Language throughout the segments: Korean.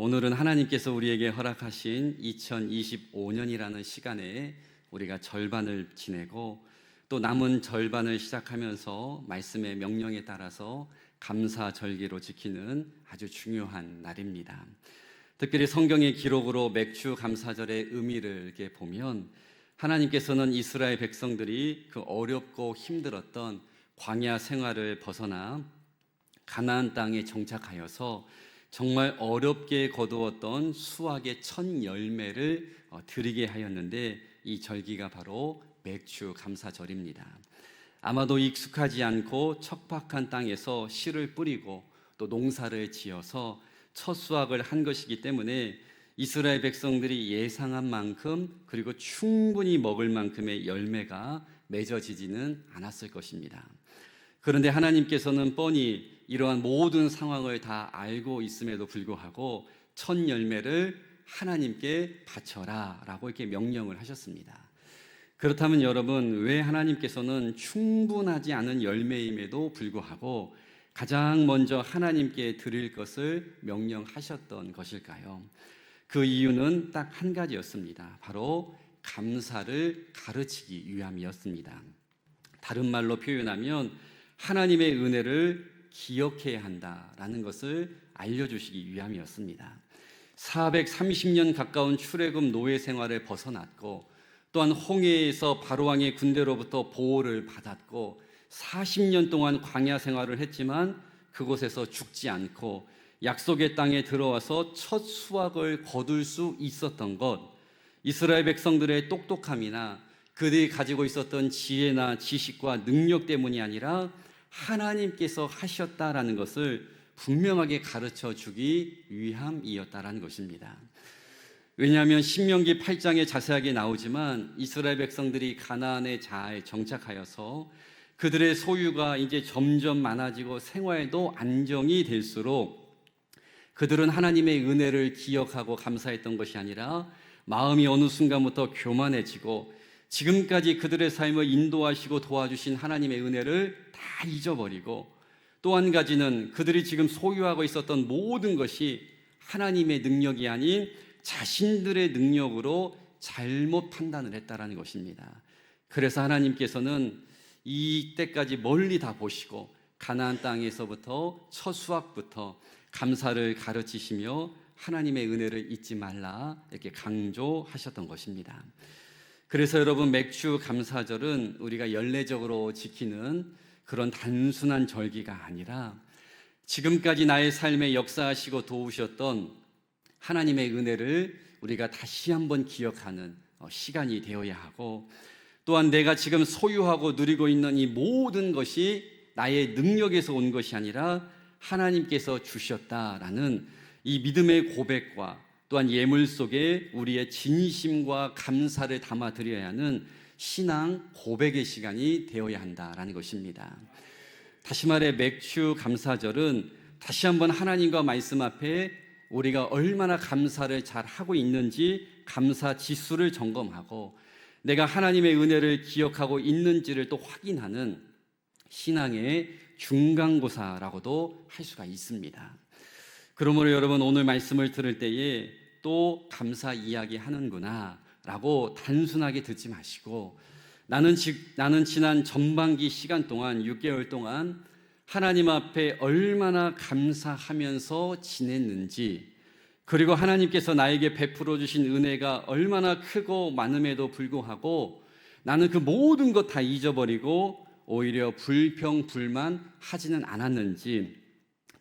오늘은 하나님께서 우리에게 허락하신 2025년이라는 시간에 우리가 절반을 지내고 또 남은 절반을 시작하면서 말씀의 명령에 따라서 감사절기로 지키는 아주 중요한 날입니다. 특별히 성경의 기록으로 맥주 감사절의 의미를 이렇게 보면 하나님께서는 이스라엘 백성들이 그 어렵고 힘들었던 광야 생활을 벗어나 가나안 땅에 정착하여서 정말 어렵게 거두었던 수확의 첫 열매를 드리게 하였는데 이 절기가 바로 맥주 감사절입니다. 아마도 익숙하지 않고 척박한 땅에서 씨를 뿌리고 또 농사를 지어서 첫 수확을 한 것이기 때문에 이스라엘 백성들이 예상한 만큼 그리고 충분히 먹을 만큼의 열매가 맺어지지는 않았을 것입니다. 그런데 하나님께서는 뻔히 이러한 모든 상황을 다 알고 있음에도 불구하고 첫 열매를 하나님께 바쳐라 라고 이렇게 명령을 하셨습니다. 그렇다면 여러분, 왜 하나님께서는 충분하지 않은 열매임에도 불구하고 가장 먼저 하나님께 드릴 것을 명령하셨던 것일까요? 그 이유는 딱 한 가지였습니다. 바로 감사를 가르치기 위함이었습니다. 다른 말로 표현하면 하나님의 은혜를 기억해야 한다라는 것을 알려주시기 위함이었습니다. 430년 가까운 출애굽 노예 생활을 벗어났고 또한 홍해에서 바로왕의 군대로부터 보호를 받았고 40년 동안 광야 생활을 했지만 그곳에서 죽지 않고 약속의 땅에 들어와서 첫 수확을 거둘 수 있었던 것, 이스라엘 백성들의 똑똑함이나 그들이 가지고 있었던 지혜나 지식과 능력 때문이 아니라 하나님께서 하셨다라는 것을 분명하게 가르쳐 주기 위함이었다라는 것입니다. 왜냐하면 신명기 8장에 자세하게 나오지만 이스라엘 백성들이 가나안에 잘 정착하여서 그들의 소유가 이제 점점 많아지고 생활도 안정이 될수록 그들은 하나님의 은혜를 기억하고 감사했던 것이 아니라 마음이 어느 순간부터 교만해지고 지금까지 그들의 삶을 인도하시고 도와주신 하나님의 은혜를 다 잊어버리고 또 한 가지는 그들이 지금 소유하고 있었던 모든 것이 하나님의 능력이 아닌 자신들의 능력으로 잘못 판단을 했다라는 것입니다. 그래서 하나님께서는 이때까지 멀리 다 보시고 가나안 땅에서부터 첫 수확부터 감사를 가르치시며 하나님의 은혜를 잊지 말라 이렇게 강조하셨던 것입니다. 그래서 여러분, 맥주 감사절은 우리가 연례적으로 지키는 그런 단순한 절기가 아니라 지금까지 나의 삶에 역사하시고 도우셨던 하나님의 은혜를 우리가 다시 한번 기억하는 시간이 되어야 하고, 또한 내가 지금 소유하고 누리고 있는 이 모든 것이 나의 능력에서 온 것이 아니라 하나님께서 주셨다라는 이 믿음의 고백과 또한 예물 속에 우리의 진심과 감사를 담아드려야 하는 신앙 고백의 시간이 되어야 한다라는 것입니다. 다시 말해 맥주 감사절은 다시 한번 하나님과 말씀 앞에 우리가 얼마나 감사를 잘 하고 있는지 감사 지수를 점검하고 내가 하나님의 은혜를 기억하고 있는지를 또 확인하는 신앙의 중간고사라고도 할 수가 있습니다. 그러므로 여러분, 오늘 말씀을 들을 때에 또 감사 이야기 하는구나 라고 단순하게 듣지 마시고 나는 지난 전반기 시간 동안 6개월 동안 하나님 앞에 얼마나 감사하면서 지냈는지, 그리고 하나님께서 나에게 베풀어 주신 은혜가 얼마나 크고 많음에도 불구하고 나는 그 모든 것 다 잊어버리고 오히려 불평 불만 하지는 않았는지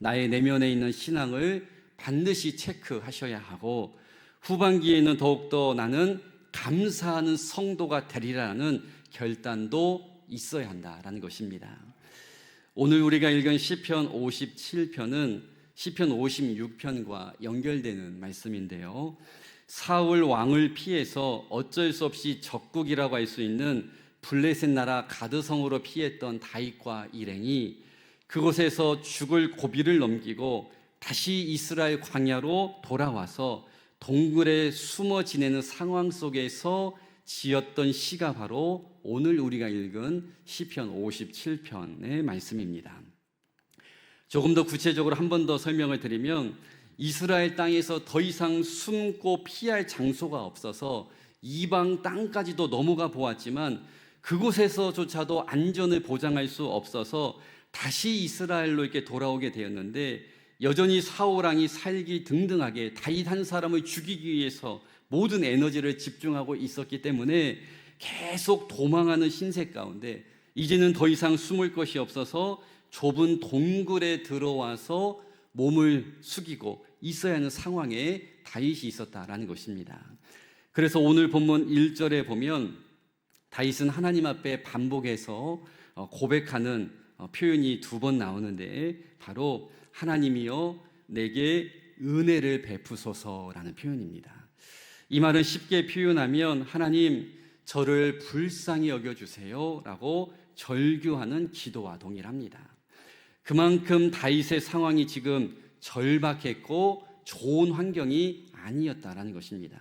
나의 내면에 있는 신앙을 반드시 체크하셔야 하고, 후반기에는 더욱더 나는 감사하는 성도가 되리라는 결단도 있어야 한다라는 것입니다. 오늘 우리가 읽은 시편 57편은 시편 56편과 연결되는 말씀인데요, 사울 왕을 피해서 어쩔 수 없이 적국이라고 할 수 있는 블레셋 나라 가드성으로 피했던 다윗과 일행이 그곳에서 죽을 고비를 넘기고 다시 이스라엘 광야로 돌아와서 동굴에 숨어 지내는 상황 속에서 지었던 시가 바로 오늘 우리가 읽은 시편 57편의 말씀입니다. 조금 더 구체적으로 한 번 더 설명을 드리면 이스라엘 땅에서 더 이상 숨고 피할 장소가 없어서 이방 땅까지도 넘어가 보았지만 그곳에서조차도 안전을 보장할 수 없어서 다시 이스라엘로 이렇게 돌아오게 되었는데, 여전히 사울 왕이 살기 등등하게 다윗 한 사람을 죽이기 위해서 모든 에너지를 집중하고 있었기 때문에 계속 도망하는 신세 가운데 이제는 더 이상 숨을 곳이 없어서 좁은 동굴에 들어와서 몸을 숙이고 있어야 하는 상황에 다윗이 있었다라는 것입니다. 그래서 오늘 본문 1절에 보면 다윗은 하나님 앞에 반복해서 고백하는 표현이 2번 나오는데, 바로 하나님이여 내게 은혜를 베푸소서라는 표현입니다. 이 말은 쉽게 표현하면 하나님 저를 불쌍히 여겨주세요 라고 절규하는 기도와 동일합니다. 그만큼 다윗의 상황이 지금 절박했고 좋은 환경이 아니었다라는 것입니다.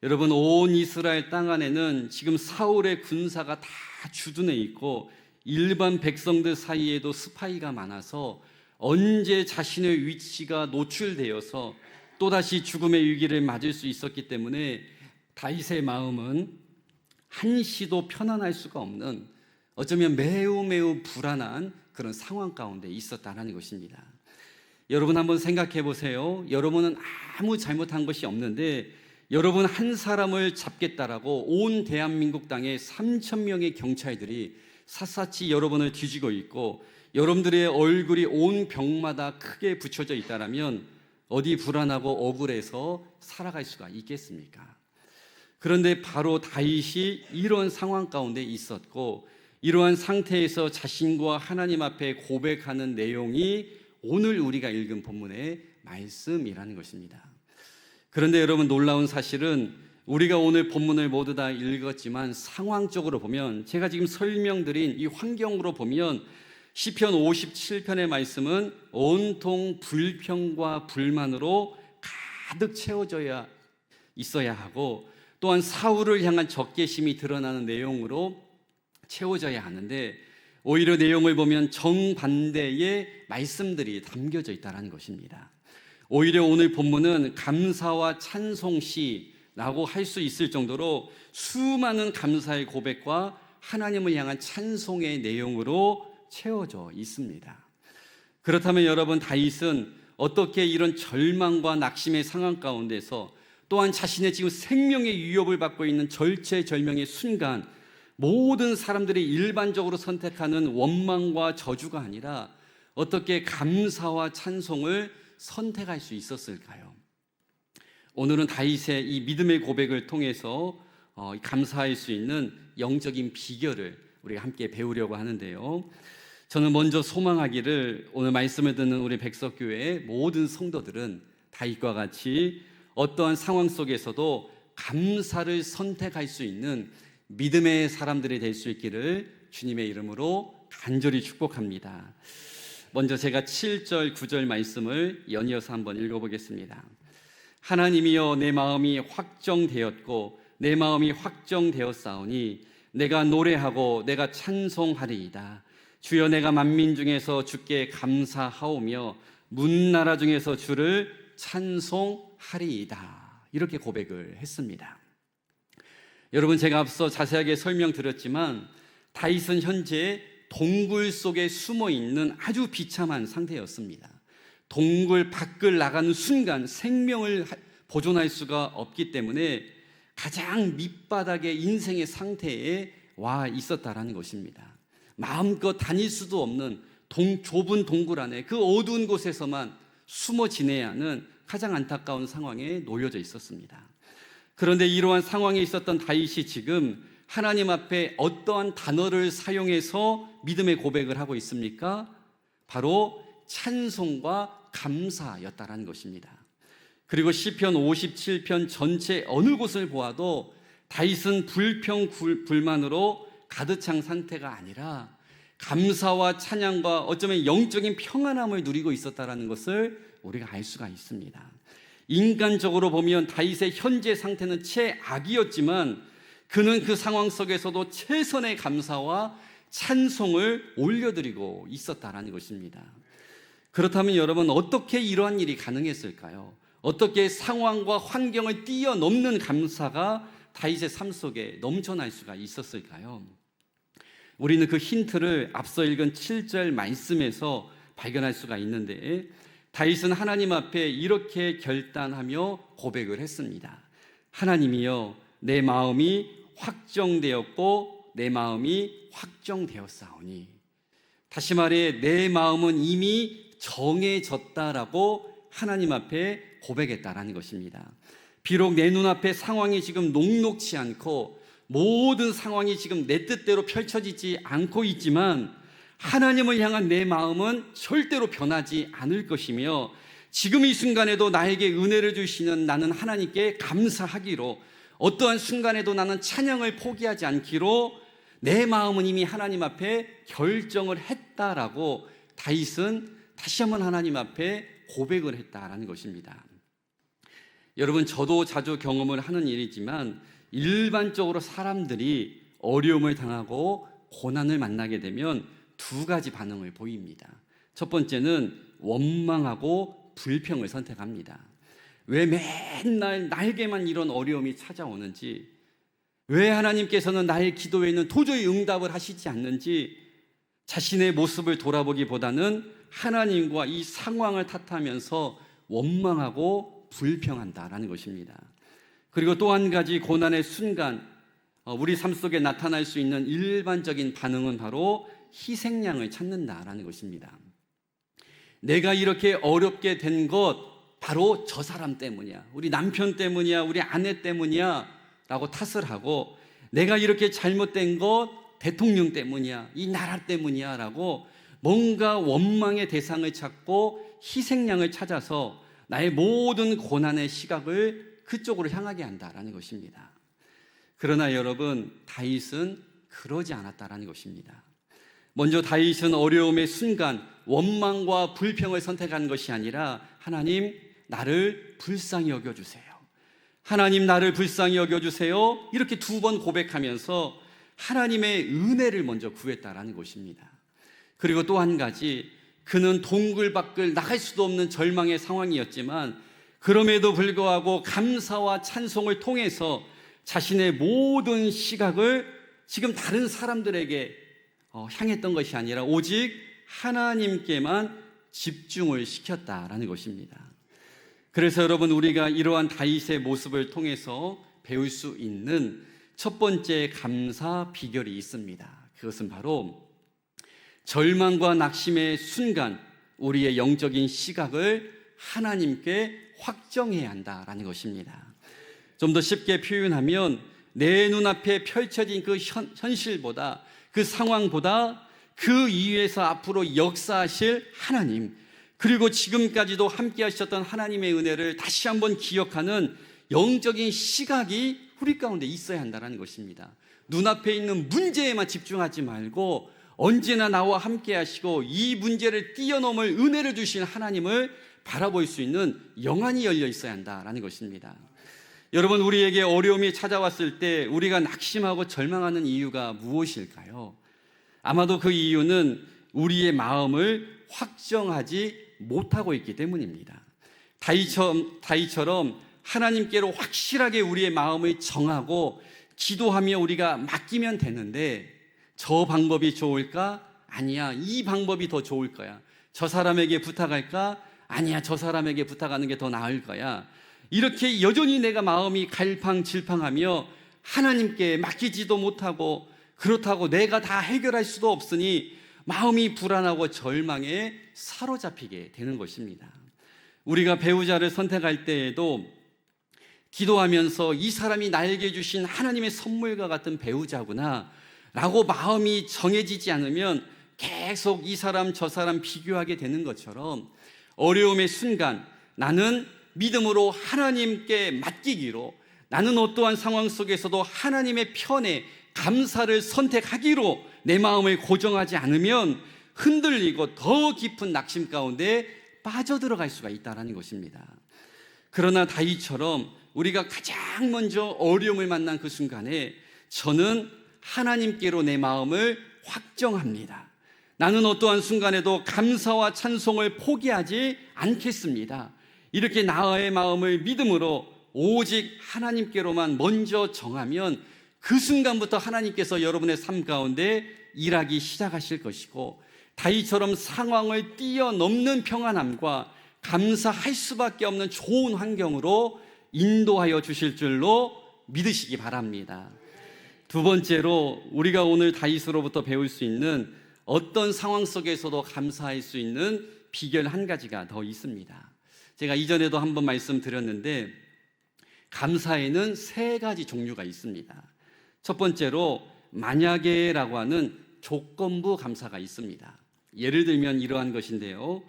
여러분, 온 이스라엘 땅 안에는 지금 사울의 군사가 다 주둔해 있고 일반 백성들 사이에도 스파이가 많아서 언제 자신의 위치가 노출되어서 또다시 죽음의 위기를 맞을 수 있었기 때문에 다윗의 마음은 한시도 편안할 수가 없는, 어쩌면 매우 불안한 그런 상황 가운데 있었다는 것입니다. 여러분 한번 생각해 보세요. 여러분은 아무 잘못한 것이 없는데 여러분 한 사람을 잡겠다라고 온 대한민국 땅에 3,000명의 경찰들이 샅샅이 여러분을 뒤지고 있고 여러분들의 얼굴이 온 벽마다 크게 붙여져 있다라면 어디 불안하고 억울해서 살아갈 수가 있겠습니까? 그런데 바로 다윗이 이런 상황 가운데 있었고, 이러한 상태에서 자신과 하나님 앞에 고백하는 내용이 오늘 우리가 읽은 본문의 말씀이라는 것입니다. 그런데 여러분, 놀라운 사실은 우리가 오늘 본문을 모두 다 읽었지만 상황적으로 보면, 제가 지금 설명드린 이 환경으로 보면 시편 57편의 말씀은 온통 불평과 불만으로 가득 채워져야 있어야 하고, 또한 사울을 향한 적개심이 드러나는 내용으로 채워져야 하는데, 오히려 내용을 보면 정반대의 말씀들이 담겨져 있다는 것입니다. 오히려 오늘 본문은 감사와 찬송시라고 할 수 있을 정도로 수많은 감사의 고백과 하나님을 향한 찬송의 내용으로 채워져 있습니다. 그렇다면 여러분, 다윗은 어떻게 이런 절망과 낙심의 상황 가운데서, 또한 자신의 지금 생명의 위협을 받고 있는 절체절명의 순간, 모든 사람들이 일반적으로 선택하는 원망과 저주가 아니라 어떻게 감사와 찬송을 선택할 수 있었을까요? 오늘은 다윗의 이 믿음의 고백을 통해서 감사할 수 있는 영적인 비결을 우리가 함께 배우려고 하는데요. 저는 먼저 소망하기를 오늘 말씀을 듣는 우리 백석교회의 모든 성도들은 다윗과 같이 어떠한 상황 속에서도 감사를 선택할 수 있는 믿음의 사람들이 될 수 있기를 주님의 이름으로 간절히 축복합니다. 먼저 제가 7절, 9절 말씀을 연이어서 한번 읽어보겠습니다. 하나님이여 내 마음이 확정되었고 내 마음이 확정되었사오니 내가 노래하고 내가 찬송하리이다. 주여 내가 만민 중에서 주께 감사하오며 문나라 중에서 주를 찬송하리이다. 이렇게 고백을 했습니다. 여러분, 제가 앞서 자세하게 설명드렸지만 다윗은 현재 동굴 속에 숨어 있는 아주 비참한 상태였습니다. 동굴 밖을 나가는 순간 생명을 보존할 수가 없기 때문에 가장 밑바닥의 인생의 상태에 와 있었다라는 것입니다. 마음껏 다닐 수도 없는 좁은 동굴 안에 그 어두운 곳에서만 숨어 지내야 하는 가장 안타까운 상황에 놓여져 있었습니다. 그런데 이러한 상황에 있었던 다윗이 지금 하나님 앞에 어떠한 단어를 사용해서 믿음의 고백을 하고 있습니까? 바로 찬송과 감사였다라는 것입니다. 그리고 시편 57편 전체 어느 곳을 보아도 다윗은 불평 불만으로 가득 찬 상태가 아니라 감사와 찬양과 어쩌면 영적인 평안함을 누리고 있었다라는 것을 우리가 알 수가 있습니다. 인간적으로 보면 다윗의 현재 상태는 최악이었지만 그는 그 상황 속에서도 최선의 감사와 찬송을 올려드리고 있었다라는 것입니다. 그렇다면 여러분, 어떻게 이러한 일이 가능했을까요? 어떻게 상황과 환경을 뛰어넘는 감사가 다윗의 삶 속에 넘쳐날 수가 있었을까요? 우리는 그 힌트를 앞서 읽은 7절 말씀에서 발견할 수가 있는데, 다윗은 하나님 앞에 이렇게 결단하며 고백을 했습니다. 하나님이여, 내 마음이 확정되었고 내 마음이 확정되었사오니. 다시 말해, 내 마음은 이미 정해졌다라고 하나님 앞에 고백했다라는 것입니다. 비록 내 눈앞에 상황이 지금 녹록치 않고 모든 상황이 지금 내 뜻대로 펼쳐지지 않고 있지만, 하나님을 향한 내 마음은 절대로 변하지 않을 것이며, 지금 이 순간에도 나에게 은혜를 주시는 나는 하나님께 감사하기로, 어떠한 순간에도 나는 찬양을 포기하지 않기로 내 마음은 이미 하나님 앞에 결정을 했다라고 다윗은 다시 한번 하나님 앞에 고백을 했다라는 것입니다. 여러분, 저도 자주 경험을 하는 일이지만 일반적으로 사람들이 어려움을 당하고 고난을 만나게 되면 두 가지 반응을 보입니다. 첫 번째는 원망하고 불평을 선택합니다. 왜 맨날 나에게만 이런 어려움이 찾아오는지, 왜 하나님께서는 나의 기도에는 도저히 응답을 하시지 않는지, 자신의 모습을 돌아보기보다는 하나님과 이 상황을 탓하면서 원망하고 불평한다라는 것입니다. 그리고 또 한 가지 고난의 순간 우리 삶 속에 나타날 수 있는 일반적인 반응은 바로 희생양을 찾는다라는 것입니다. 내가 이렇게 어렵게 된 것 바로 저 사람 때문이야, 우리 남편 때문이야, 우리 아내 때문이야 라고 탓을 하고, 내가 이렇게 잘못된 것 대통령 때문이야, 이 나라 때문이야 라고 뭔가 원망의 대상을 찾고 희생양을 찾아서 나의 모든 고난의 시각을 그쪽으로 향하게 한다라는 것입니다. 그러나 여러분, 다윗은 그러지 않았다라는 것입니다. 먼저 다윗은 어려움의 순간 원망과 불평을 선택한 것이 아니라, 하나님, 나를 불쌍히 여겨주세요, 하나님, 나를 불쌍히 여겨주세요, 이렇게 두 번 고백하면서 하나님의 은혜를 먼저 구했다라는 것입니다. 그리고 또 한 가지, 그는 동굴 밖을 나갈 수도 없는 절망의 상황이었지만 그럼에도 불구하고 감사와 찬송을 통해서 자신의 모든 시각을 지금 다른 사람들에게 향했던 것이 아니라 오직 하나님께만 집중을 시켰다라는 것입니다. 그래서 여러분, 우리가 이러한 다윗의 모습을 통해서 배울 수 있는 첫 번째 감사 비결이 있습니다. 그것은 바로 절망과 낙심의 순간 우리의 영적인 시각을 하나님께 확정해야 한다라는 것입니다. 좀 더 쉽게 표현하면, 내 눈앞에 펼쳐진 그 현실보다, 그 상황보다 그 이유에서 앞으로 역사하실 하나님, 그리고 지금까지도 함께 하셨던 하나님의 은혜를 다시 한번 기억하는 영적인 시각이 우리 가운데 있어야 한다는 것입니다. 눈앞에 있는 문제에만 집중하지 말고 언제나 나와 함께 하시고 이 문제를 뛰어넘을 은혜를 주신 하나님을 바라볼 수 있는 영안이 열려 있어야 한다는 것입니다. 여러분, 우리에게 어려움이 찾아왔을 때 우리가 낙심하고 절망하는 이유가 무엇일까요? 아마도 그 이유는 우리의 마음을 확정하지 못하고 있기 때문입니다. 다윗처럼 하나님께로 확실하게 우리의 마음을 정하고 기도하며 우리가 맡기면 되는데, 저 방법이 좋을까? 아니야, 이 방법이 더 좋을 거야. 저 사람에게 부탁할까? 아니야, 저 사람에게 부탁하는 게 더 나을 거야. 이렇게 여전히 내가 마음이 갈팡질팡하며 하나님께 맡기지도 못하고, 그렇다고 내가 다 해결할 수도 없으니 마음이 불안하고 절망에 사로잡히게 되는 것입니다. 우리가 배우자를 선택할 때에도 기도하면서 이 사람이 나에게 주신 하나님의 선물과 같은 배우자구나 라고 마음이 정해지지 않으면 계속 이 사람 저 사람 비교하게 되는 것처럼, 어려움의 순간 나는 믿음으로 하나님께 맡기기로, 나는 어떠한 상황 속에서도 하나님의 편에 감사를 선택하기로 내 마음을 고정하지 않으면 흔들리고 더 깊은 낙심 가운데 빠져들어갈 수가 있다는 것입니다. 그러나 다윗처럼 우리가 가장 먼저 어려움을 만난 그 순간에, 저는 하나님께로 내 마음을 확정합니다, 나는 어떠한 순간에도 감사와 찬송을 포기하지 않겠습니다. 이렇게 나의 마음을 믿음으로 오직 하나님께로만 먼저 정하면 그 순간부터 하나님께서 여러분의 삶 가운데 일하기 시작하실 것이고, 다윗처럼 상황을 뛰어넘는 평안함과 감사할 수밖에 없는 좋은 환경으로 인도하여 주실 줄로 믿으시기 바랍니다. 두 번째로 우리가 오늘 다윗으로부터 배울 수 있는, 어떤 상황 속에서도 감사할 수 있는 비결 한 가지가 더 있습니다. 제가 이전에도 한번 말씀드렸는데, 감사에는 세 가지 종류가 있습니다. 첫 번째로 만약에라고 하는 조건부 감사가 있습니다. 예를 들면 이러한 것인데요,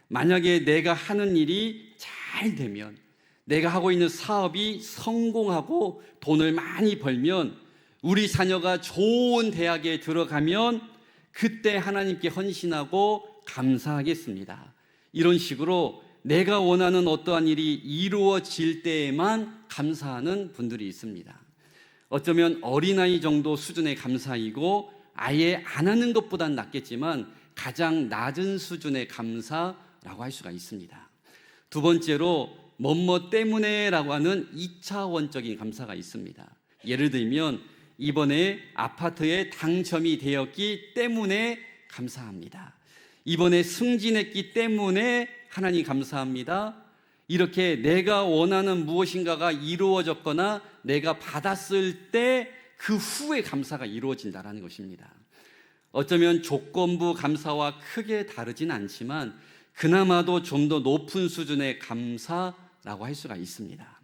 만약에 내가 하는 일이 잘 되면, 내가 하고 있는 사업이 성공하고 돈을 많이 벌면, 우리 자녀가 좋은 대학에 들어가면 그때 하나님께 헌신하고 감사하겠습니다. 이런 식으로 내가 원하는 어떠한 일이 이루어질 때에만 감사하는 분들이 있습니다. 어쩌면 어린아이 정도 수준의 감사이고 아예 안 하는 것보단 낫겠지만 가장 낮은 수준의 감사라고 할 수가 있습니다. 두 번째로 뭐뭐 때문에라고 하는 2차원적인 감사가 있습니다. 예를 들면 이번에 아파트에 당첨이 되었기 때문에 감사합니다. 이번에 승진했기 때문에 하나님 감사합니다. 이렇게 내가 원하는 무엇인가가 이루어졌거나 내가 받았을 때 그 후에 감사가 이루어진다는 것입니다. 어쩌면 조건부 감사와 크게 다르진 않지만 그나마도 좀 더 높은 수준의 감사라고 할 수가 있습니다.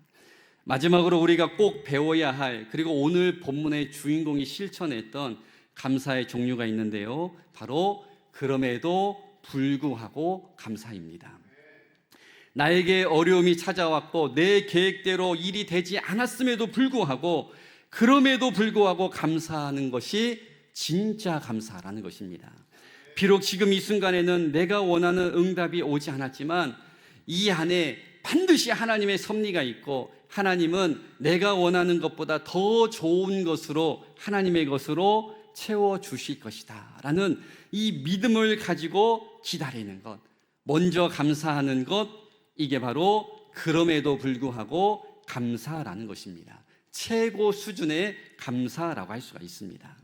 마지막으로 우리가 꼭 배워야 할, 그리고 오늘 본문의 주인공이 실천했던 감사의 종류가 있는데요, 바로 그럼에도 불구하고 감사입니다. 나에게 어려움이 찾아왔고 내 계획대로 일이 되지 않았음에도 불구하고, 그럼에도 불구하고 감사하는 것이 진짜 감사라는 것입니다. 비록 지금 이 순간에는 내가 원하는 응답이 오지 않았지만 이 안에 반드시 하나님의 섭리가 있고, 하나님은 내가 원하는 것보다 더 좋은 것으로, 하나님의 것으로 채워주실 것이다 라는 이 믿음을 가지고 기다리는 것, 먼저 감사하는 것, 이게 바로 그럼에도 불구하고 감사라는 것입니다. 최고 수준의 감사라고 할 수가 있습니다.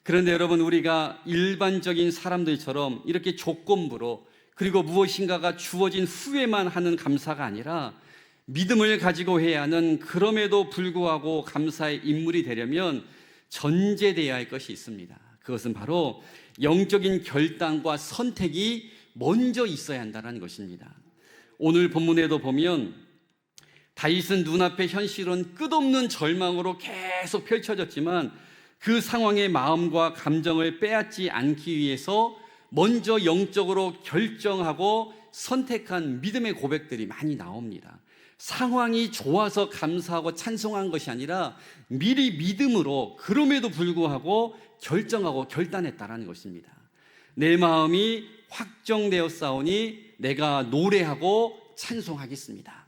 그런데 여러분, 우리가 일반적인 사람들처럼 이렇게 조건부로, 그리고 무엇인가가 주어진 후에만 하는 감사가 아니라 믿음을 가지고 해야 하는 그럼에도 불구하고 감사의 인물이 되려면 전제되어야 할 것이 있습니다. 그것은 바로 영적인 결단과 선택이 먼저 있어야 한다는 것입니다. 오늘 본문에도 보면 다윗은 눈앞의 현실은 끝없는 절망으로 계속 펼쳐졌지만 그 상황의 마음과 감정을 빼앗지 않기 위해서 먼저 영적으로 결정하고 선택한 믿음의 고백들이 많이 나옵니다. 상황이 좋아서 감사하고 찬송한 것이 아니라 미리 믿음으로 그럼에도 불구하고 결정하고 결단했다는 것입니다. 내 마음이 확정되었사오니 내가 노래하고 찬송하겠습니다.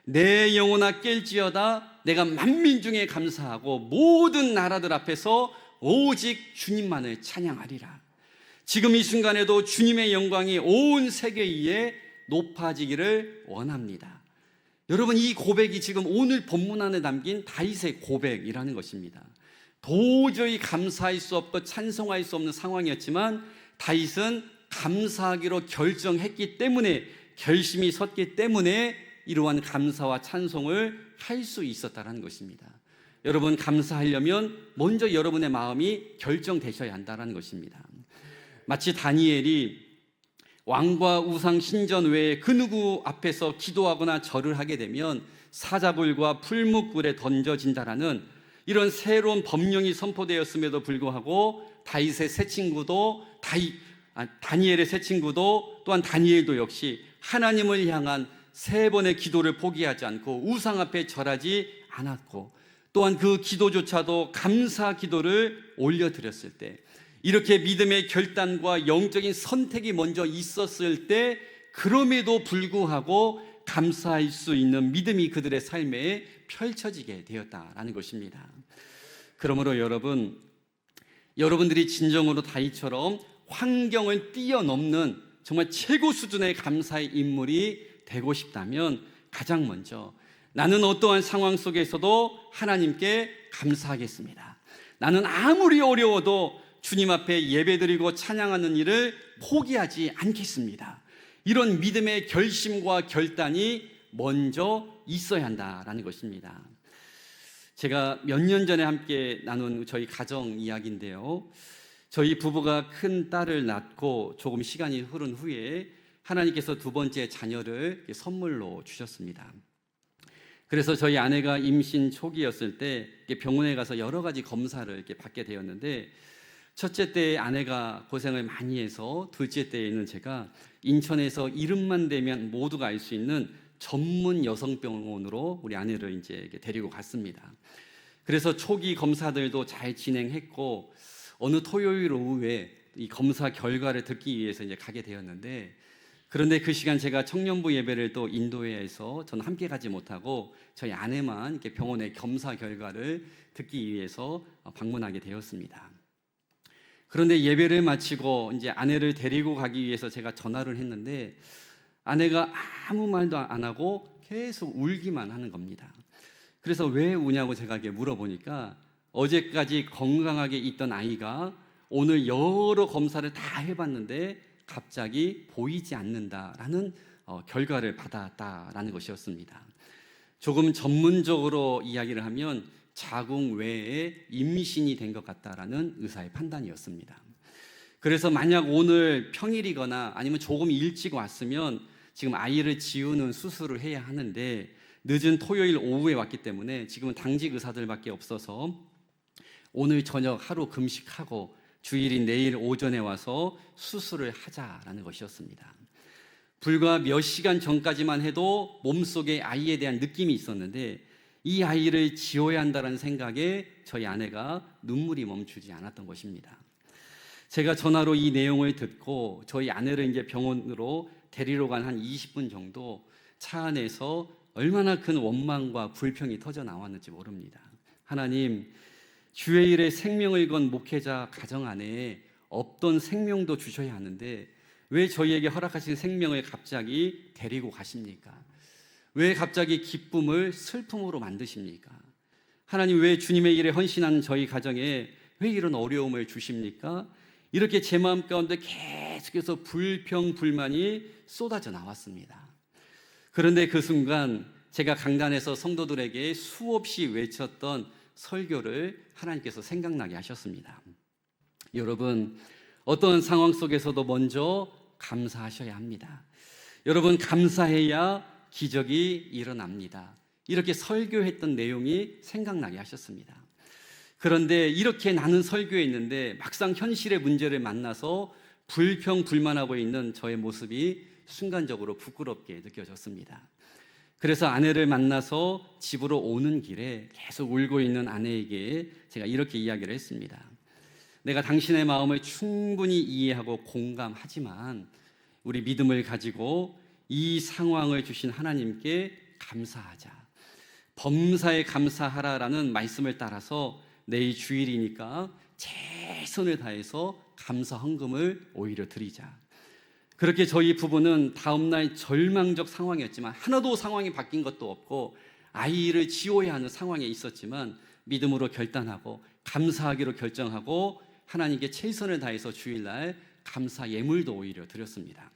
내 영혼아 깰지어다 내가 만민 중에 감사하고 모든 나라들 앞에서 오직 주님만을 찬양하리라. 지금 이 순간에도 주님의 영광이 온 세계 위에 높아지기를 원합니다. 여러분, 이 고백이 지금 오늘 본문 안에 담긴 다윗의 고백이라는 것입니다. 도저히 감사할 수 없고 찬송할 수 없는 상황이었지만 다윗은 감사하기로 결정했기 때문에, 결심이 섰기 때문에 이러한 감사와 찬송을 할 수 있었다는 것입니다. 여러분, 감사하려면 먼저 여러분의 마음이 결정되셔야 한다는 것입니다. 마치 다니엘이 왕과 우상 신전 외에 그 누구 앞에서 기도하거나 절을 하게 되면 사자굴과 풀무불에 던져진다라는 이런 새로운 법령이 선포되었음에도 불구하고 다윗의 새 친구도 다니엘의 새 친구도 또한 다니엘도 역시 하나님을 향한 3번의 기도를 포기하지 않고 우상 앞에 절하지 않았고, 또한 그 기도조차도 감사 기도를 올려드렸을 때, 이렇게 믿음의 결단과 영적인 선택이 먼저 있었을 때 그럼에도 불구하고 감사할 수 있는 믿음이 그들의 삶에 펼쳐지게 되었다라는 것입니다. 그러므로 여러분들이 진정으로 다윗처럼 환경을 뛰어넘는 정말 최고 수준의 감사의 인물이 되고 싶다면 가장 먼저 나는 어떠한 상황 속에서도 하나님께 감사하겠습니다. 나는 아무리 어려워도 주님 앞에 예배드리고 찬양하는 일을 포기하지 않겠습니다. 이런 믿음의 결심과 결단이 먼저 있어야 한다라는 것입니다. 제가 몇 년 전에 함께 나눈 저희 가정 이야기인데요. 저희 부부가 큰 딸을 낳고 조금 시간이 흐른 후에 하나님께서 두 번째 자녀를 선물로 주셨습니다. 그래서 저희 아내가 임신 초기였을 때 병원에 가서 여러 가지 검사를 이렇게 받게 되었는데, 첫째 때 아내가 고생을 많이 해서 둘째 때에는 제가 인천에서 이름만 대면 모두가 알 수 있는 전문 여성병원으로 우리 아내를 이제 데리고 갔습니다. 그래서 초기 검사들도 잘 진행했고 어느 토요일 오후에 이 검사 결과를 듣기 위해서 이제 가게 되었는데, 그런데 그 시간 제가 청년부 예배를 또 인도해야 해서 저는 함께 가지 못하고 저희 아내만 이렇게 병원의 검사 결과를 듣기 위해서 방문하게 되었습니다. 그런데 예배를 마치고 이제 아내를 데리고 가기 위해서 제가 전화를 했는데 아내가 아무 말도 안 하고 계속 울기만 하는 겁니다. 그래서 왜 우냐고 제가 이렇게 물어보니까 어제까지 건강하게 있던 아이가 오늘 여러 검사를 다 해봤는데 갑자기 보이지 않는다라는 결과를 받았다라는 것이었습니다. 조금 전문적으로 이야기를 하면 자궁 외에 임신이 된 것 같다라는 의사의 판단이었습니다. 그래서 만약 오늘 평일이거나 아니면 조금 일찍 왔으면 지금 아이를 지우는 수술을 해야 하는데 늦은 토요일 오후에 왔기 때문에 지금은 당직 의사들밖에 없어서 오늘 저녁 하루 금식하고 주일인 내일 오전에 와서 수술을 하자라는 것이었습니다. 불과 몇 시간 전까지만 해도 몸속에 아이에 대한 느낌이 있었는데 이 아이를 지어야 한다는 생각에 저희 아내가 눈물이 멈추지 않았던 것입니다. 제가 전화로 이 내용을 듣고 저희 아내를 이제 병원으로 데리러 간 한 20분 정도 차 안에서 얼마나 큰 원망과 불평이 터져 나왔는지 모릅니다. 하나님, 주의 일에 생명을 건 목회자 가정 안에 없던 생명도 주셔야 하는데 왜 저희에게 허락하신 생명을 갑자기 데리고 가십니까? 왜 갑자기 기쁨을 슬픔으로 만드십니까? 하나님, 왜 주님의 일에 헌신하는 저희 가정에 왜 이런 어려움을 주십니까? 이렇게 제 마음 가운데 계속해서 불평, 불만이 쏟아져 나왔습니다. 그런데 그 순간 제가 강단에서 성도들에게 수없이 외쳤던 설교를 하나님께서 생각나게 하셨습니다. 여러분, 어떤 상황 속에서도 먼저 감사하셔야 합니다. 여러분, 감사해야 기적이 일어납니다. 이렇게 설교했던 내용이 생각나게 하셨습니다. 그런데 이렇게 나는 설교했는데 막상 현실의 문제를 만나서 불평, 불만하고 있는 저의 모습이 순간적으로 부끄럽게 느껴졌습니다. 그래서 아내를 만나서 집으로 오는 길에 계속 울고 있는 아내에게 제가 이렇게 이야기를 했습니다. 내가 당신의 마음을 충분히 이해하고 공감하지만 우리 믿음을 가지고 이 상황을 주신 하나님께 감사하자. 범사에 감사하라라는 말씀을 따라서 내일 주일이니까 최선을 다해서 감사 헌금을 오히려 드리자. 그렇게 저희 부부는 다음날 절망적 상황이었지만 하나도 상황이 바뀐 것도 없고 아이를 지워야 하는 상황에 있었지만 믿음으로 결단하고 감사하기로 결정하고 하나님께 최선을 다해서 주일날 감사 예물도 오히려 드렸습니다.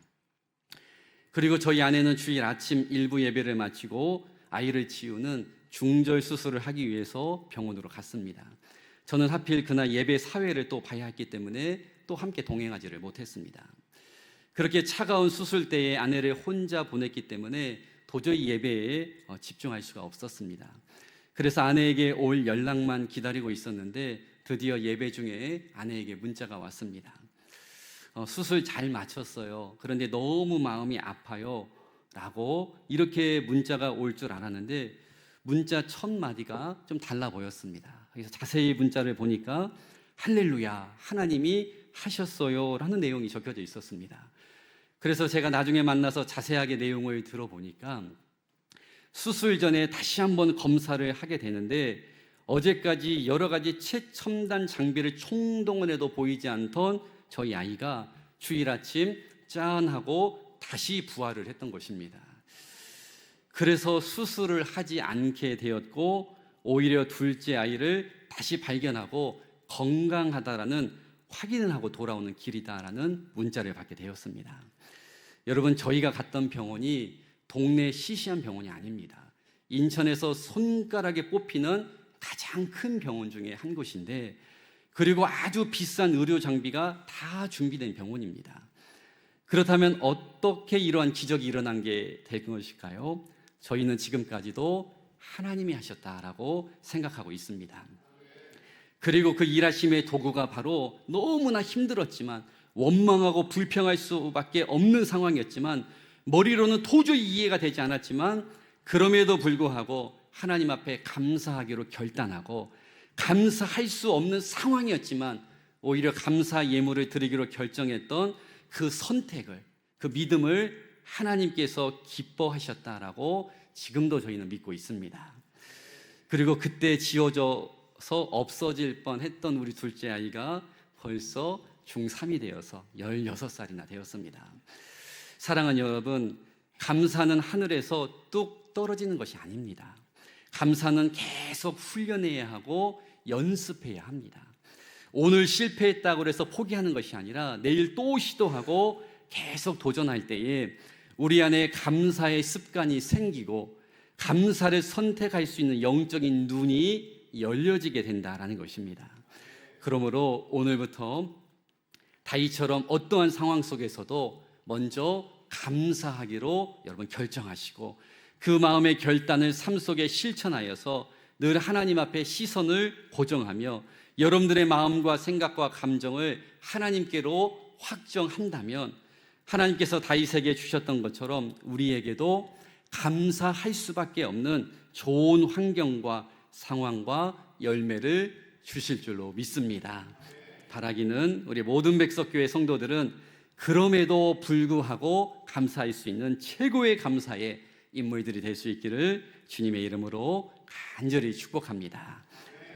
그리고 저희 아내는 주일 아침 일부 예배를 마치고 아이를 지우는 중절 수술을 하기 위해서 병원으로 갔습니다. 저는 하필 그날 예배 사회를 또 봐야 했기 때문에 또 함께 동행하지를 못했습니다. 그렇게 차가운 수술대에 아내를 혼자 보냈기 때문에 도저히 예배에 집중할 수가 없었습니다. 그래서 아내에게 올 연락만 기다리고 있었는데 드디어 예배 중에 아내에게 문자가 왔습니다. 수술 잘 마쳤어요. 그런데 너무 마음이 아파요. 라고 이렇게 문자가 올 줄 알았는데 문자 첫 마디가 좀 달라 보였습니다. 그래서 자세히 문자를 보니까 할렐루야, 하나님이 하셨어요 라는 내용이 적혀져 있었습니다. 그래서 제가 나중에 만나서 자세하게 내용을 들어보니까 수술 전에 다시 한번 검사를 하게 되는데 어제까지 여러 가지 최첨단 장비를 총동원해도 보이지 않던 저희 아이가 주일 아침 짠하고 다시 부활을 했던 것입니다. 그래서 수술을 하지 않게 되었고 오히려 둘째 아이를 다시 발견하고 건강하다라는 확인을 하고 돌아오는 길이다라는 문자를 받게 되었습니다. 여러분, 저희가 갔던 병원이 동네 시시한 병원이 아닙니다. 인천에서 손가락에 꼽히는 가장 큰 병원 중에 한 곳인데, 그리고 아주 비싼 의료 장비가 다 준비된 병원입니다. 그렇다면 어떻게 이러한 기적이 일어난 게 될 것일까요? 저희는 지금까지도 하나님이 하셨다라고 생각하고 있습니다. 그리고 그 일하심의 도구가 바로 너무나 힘들었지만, 원망하고 불평할 수밖에 없는 상황이었지만, 머리로는 도저히 이해가 되지 않았지만 그럼에도 불구하고 하나님 앞에 감사하기로 결단하고, 감사할 수 없는 상황이었지만 오히려 감사 예물을 드리기로 결정했던 그 선택을, 그 믿음을 하나님께서 기뻐하셨다라고 지금도 저희는 믿고 있습니다. 그리고 그때 지어져서 없어질 뻔했던 우리 둘째 아이가 벌써 중3이 되어서 16살이나 되었습니다. 사랑하는 여러분, 감사는 하늘에서 뚝 떨어지는 것이 아닙니다. 감사는 계속 훈련해야 하고 연습해야 합니다. 오늘 실패했다고 해서 포기하는 것이 아니라 내일 또 시도하고 계속 도전할 때에 우리 안에 감사의 습관이 생기고 감사를 선택할 수 있는 영적인 눈이 열려지게 된다라는 것입니다. 그러므로 오늘부터 다윗처럼 어떠한 상황 속에서도 먼저 감사하기로 여러분 결정하시고, 그 마음의 결단을 삶 속에 실천하여서 늘 하나님 앞에 시선을 고정하며 여러분들의 마음과 생각과 감정을 하나님께로 확정한다면, 하나님께서 다윗에게 주셨던 것처럼 우리에게도 감사할 수밖에 없는 좋은 환경과 상황과 열매를 주실 줄로 믿습니다. 바라기는 우리 모든 백석교회 성도들은 그럼에도 불구하고 감사할 수 있는 최고의 감사의 인물들이 될 수 있기를 주님의 이름으로 간절히 축복합니다.